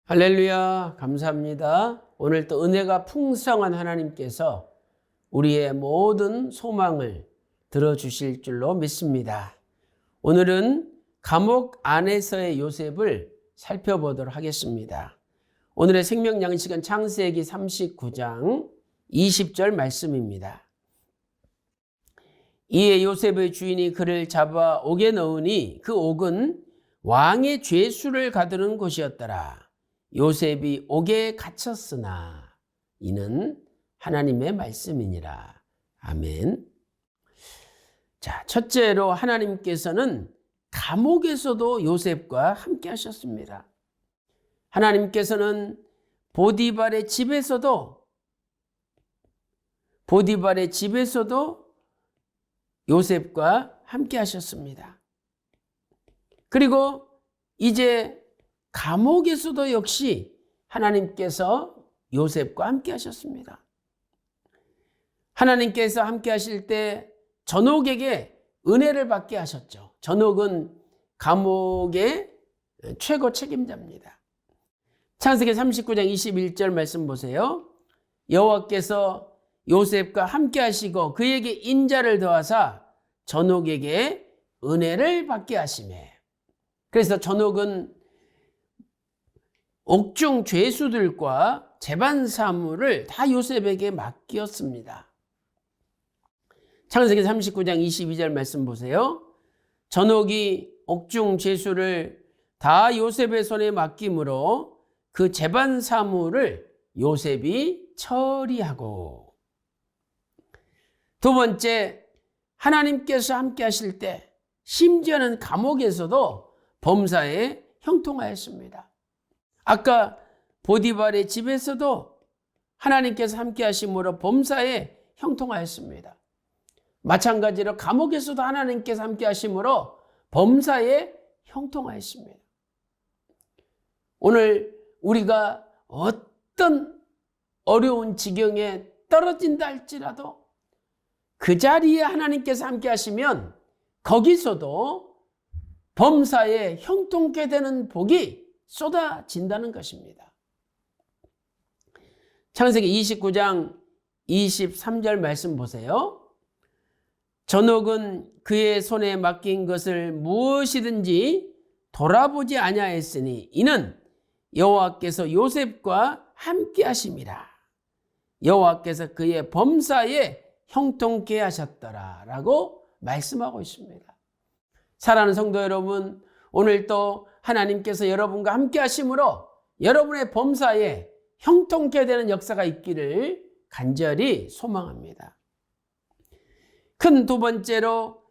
할렐루야, 감사합니다. 오늘 또 은혜가 풍성한 하나님께서 우리의 모든 소망을 들어주실 줄로 믿습니다. 오늘은 감옥 안에서의 요셉을 살펴보도록 하겠습니다. 오늘의 생명 양식은 창세기 39장 20절 말씀입니다. 이에 요셉의 주인이 그를 잡아 옥에 넣으니 그 옥은 왕의 죄수를 가두는 곳이었더라. 요셉이 옥에 갇혔으나 이는 하나님의 말씀이니라. 아멘. 자, 첫째로 하나님께서는 감옥에서도 요셉과 함께 하셨습니다. 하나님께서는 보디발의 집에서도 요셉과 함께 하셨습니다. 그리고 이제 감옥에서도 역시 하나님께서 요셉과 함께 하셨습니다. 하나님께서 함께 하실 때 전옥에게 은혜를 받게 하셨죠. 전옥은 감옥의 최고 책임자입니다. 창세기 39장 21절 말씀 보세요. 여호와께서 요셉과 함께 하시고 그에게 인자를 더하사 전옥에게 은혜를 받게 하시매. 그래서 전옥은 옥중 죄수들과 재반 사무를 다 요셉에게 맡겼습니다. 창세기 39장 22절 말씀 보세요. 전옥이 옥중 죄수를 다 요셉의 손에 맡김으로 그 재반 사무를 요셉이 처리하고. 두 번째, 하나님께서 함께 하실 때 심지어는 감옥에서도 범사에 형통하였습니다. 아까 보디발의 집에서도 하나님께서 함께 하심으로 범사에 형통하였습니다. 마찬가지로 감옥에서도 하나님께서 함께 하심으로 범사에 형통하였습니다. 오늘 우리가 어떤 어려운 지경에 떨어진다 할지라도 그 자리에 하나님께서 함께 하시면 거기서도 범사에 형통케 되는 복이 쏟아진다는 것입니다. 창세기 29장 23절 말씀 보세요. 전옥은 그의 손에 맡긴 것을 무엇이든지 돌아보지 아니하였으니 이는 여호와께서 요셉과 함께 하심이라. 여호와께서 그의 범사에 형통케 하셨더라 라고 말씀하고 있습니다. 사랑하는 성도 여러분, 오늘 또 하나님께서 여러분과 함께 하심으로 여러분의 범사에 형통케 되는 역사가 있기를 간절히 소망합니다. 큰 두 번째로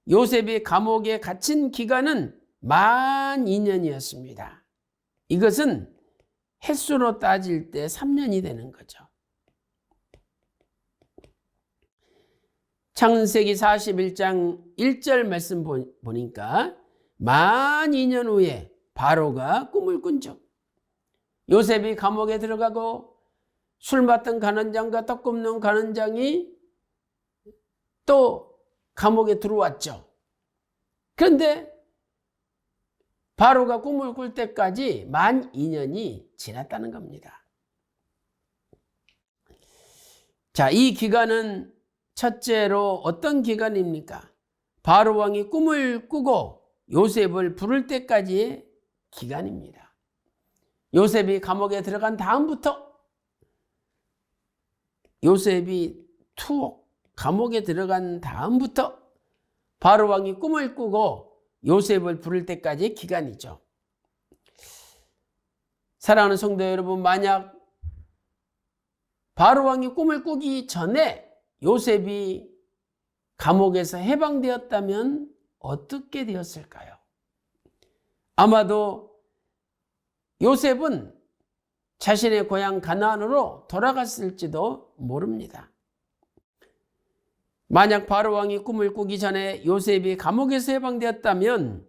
요셉이 감옥에 갇힌 기간은 만 2년이었습니다. 이것은 횟수로 따질 때 3년이 되는 거죠. 창세기 41장 1절 말씀 보니까 만 2년 후에 바로가 꿈을 꾼즉 요셉이 감옥에 들어가고 술 맡던 간원장과 떡 굽는 간원장이 또 감옥에 들어왔죠. 그런데 바로가 꿈을 꿀 때까지 만 2년이 지났다는 겁니다. 자, 이 기간은 첫째로 어떤 기간입니까? 바로 왕이 꿈을 꾸고 요셉을 부를 때까지의 기간입니다. 요셉이 감옥에 들어간 다음부터 요셉이 감옥에 들어간 다음부터 바로 왕이 꿈을 꾸고 요셉을 부를 때까지의 기간이죠. 사랑하는 성도 여러분, 만약 바로 왕이 꿈을 꾸기 전에 요셉이 감옥에서 해방되었다면 어떻게 되었을까요? 아마도 요셉은 자신의 고향 가나안으로 돌아갔을지도 모릅니다. 만약 바로 왕이 꿈을 꾸기 전에 요셉이 감옥에서 해방되었다면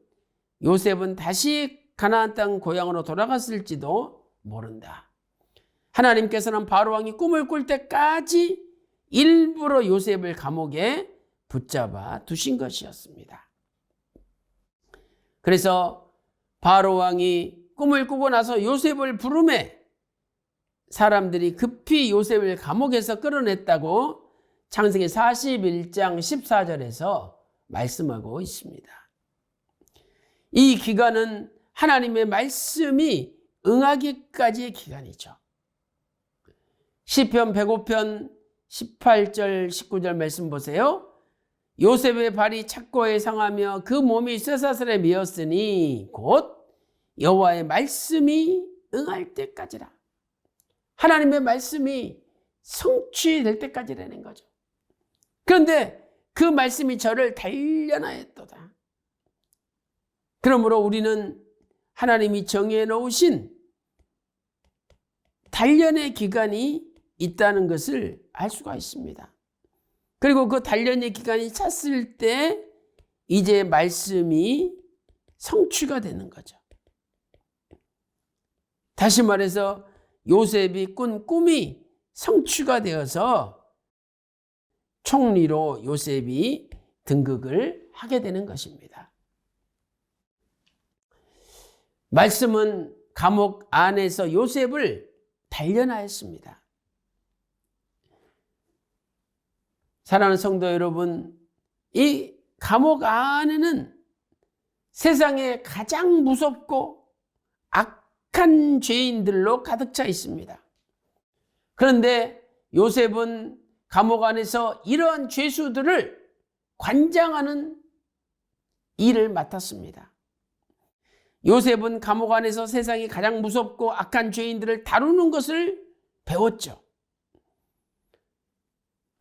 요셉은 다시 가나안 땅 고향으로 돌아갔을지도 모른다. 하나님께서는 바로 왕이 꿈을 꿀 때까지 일부러 요셉을 감옥에 붙잡아 두신 것이었습니다. 그래서 바로 왕이 꿈을 꾸고 나서 요셉을 부르매 사람들이 급히 요셉을 감옥에서 끌어냈다고 창세기 41장 14절에서 말씀하고 있습니다. 이 기간은 하나님의 말씀이 응하기까지의 기간이죠. 시편 105편 18절 19절 말씀 보세요. 요셉의 발이 착고에 상하며 그 몸이 쇠사슬에 메었으니 곧 여호와의 말씀이 응할 때까지라. 하나님의 말씀이 성취될 때까지라는 거죠. 그런데 그 말씀이 저를 단련하였도다. 그러므로 우리는 하나님이 정해 놓으신 단련의 기간이 있다는 것을 알 수가 있습니다. 그리고 그 단련의 기간이 찼을 때 이제 말씀이 성취가 되는 거죠. 다시 말해서 요셉이 꾼 꿈이 성취가 되어서 총리로 요셉이 등극을 하게 되는 것입니다. 말씀은 감옥 안에서 요셉을 단련하였습니다. 사랑하는 성도 여러분, 이 감옥 안에는 세상에 가장 무섭고 악한 죄인들로 가득 차 있습니다. 그런데 요셉은 감옥 안에서 이러한 죄수들을 관장하는 일을 맡았습니다. 요셉은 감옥 안에서 세상이 가장 무섭고 악한 죄인들을 다루는 것을 배웠죠.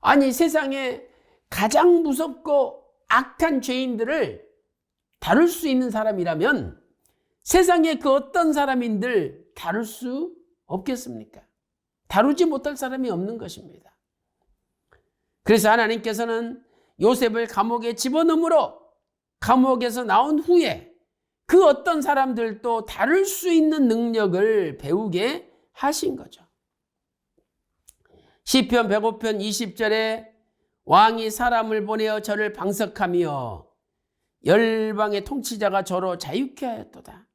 아니, 세상에 가장 무섭고 악한 죄인들을 다룰 수 있는 사람이라면 세상에 그 어떤 사람인들 다룰 수 없겠습니까? 다루지 못할 사람이 없는 것입니다. 그래서 하나님께서는 요셉을 감옥에 집어넣음으로 감옥에서 나온 후에 그 어떤 사람들도 다룰 수 있는 능력을 배우게 하신 거죠. 시편 105편 20절에 왕이 사람을 보내어 저를 방석하며 열방의 통치자가 저로 자유케 하였도다.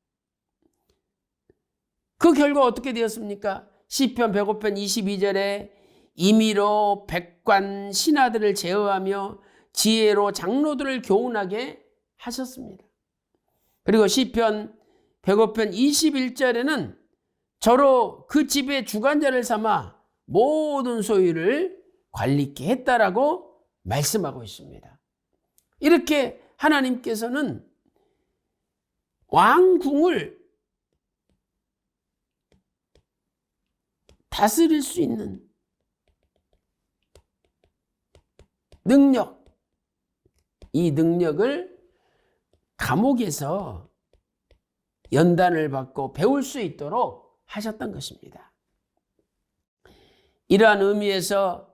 그 결과 어떻게 되었습니까? 시편 105편 22절에 임의로 백관 신하들을 제어하며 지혜로 장로들을 교훈하게 하셨습니다. 그리고 시편 105편 21절에는 저로 그 집의 주관자를 삼아 모든 소유를 관리케 했다라고 말씀하고 있습니다. 이렇게 하나님께서는 왕궁을 다스릴 수 있는 능력, 이 능력을 감옥에서 연단을 받고 배울 수 있도록 하셨던 것입니다. 이러한 의미에서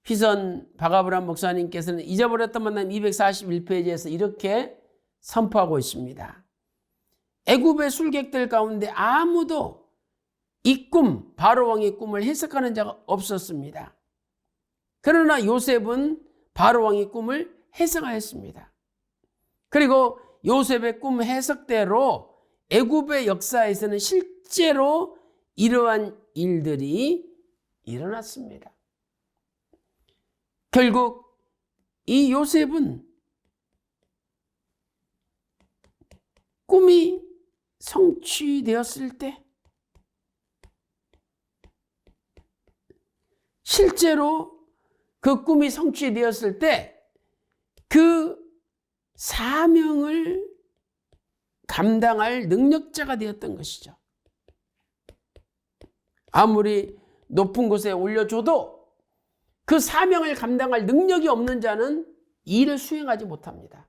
휘선 박아브람 목사님께서는 잊어버렸던 만남 241페이지에서 이렇게 선포하고 있습니다. 애굽의 술객들 가운데 아무도 이 꿈, 바로왕의 꿈을 해석하는 자가 없었습니다. 그러나 요셉은 바로왕의 꿈을 해석하였습니다. 그리고 요셉의 꿈 해석대로 애굽의 역사에서는 실제로 이러한 일들이 일어났습니다. 결국 이 요셉은 꿈이 성취되었을 때 실제로 그 꿈이 성취되었을 때 그 사명을 감당할 능력자가 되었던 것이죠. 아무리 높은 곳에 올려줘도 그 사명을 감당할 능력이 없는 자는 일을 수행하지 못합니다.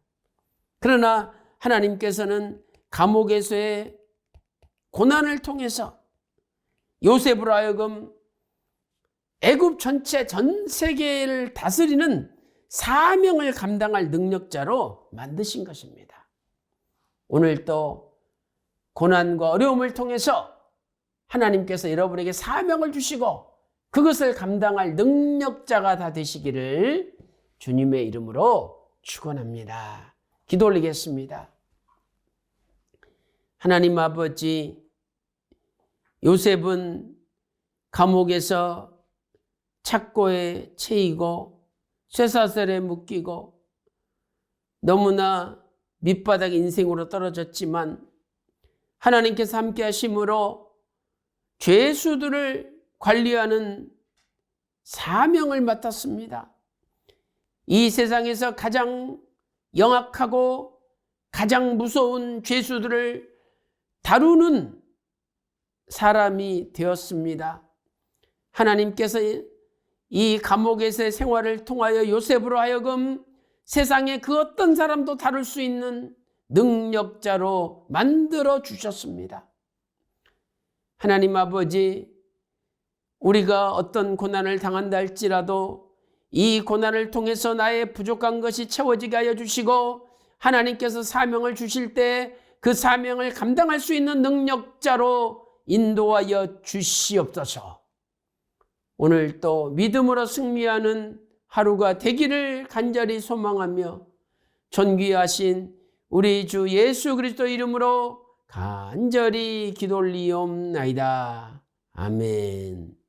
그러나 하나님께서는 감옥에서의 고난을 통해서 요셉으로 하여금 애굽 전체 전 세계를 다스리는 사명을 감당할 능력자로 만드신 것입니다. 오늘 또 고난과 어려움을 통해서 하나님께서 여러분에게 사명을 주시고 그것을 감당할 능력자가 다 되시기를 주님의 이름으로 축원합니다. 기도 올리겠습니다. 하나님 아버지, 요셉은 감옥에서 착고에 채이고 쇠사슬에 묶이고 너무나 밑바닥 인생으로 떨어졌지만 하나님께서 함께 하심으로 죄수들을 관리하는 사명을 맡았습니다. 이 세상에서 가장 영악하고 가장 무서운 죄수들을 다루는 사람이 되었습니다. 하나님께서 이 감옥에서의 생활을 통하여 요셉으로 하여금 세상의 그 어떤 사람도 다룰 수 있는 능력자로 만들어 주셨습니다. 하나님 아버지, 우리가 어떤 고난을 당한다 할지라도 이 고난을 통해서 나의 부족한 것이 채워지게 하여 주시고 하나님께서 사명을 주실 때 그 사명을 감당할 수 있는 능력자로 인도하여 주시옵소서. 오늘 또 믿음으로 승리하는 하루가 되기를 간절히 소망하며 존귀하신 우리 주 예수 그리스도 이름으로 간절히 기도 올리옵나이다. 아멘.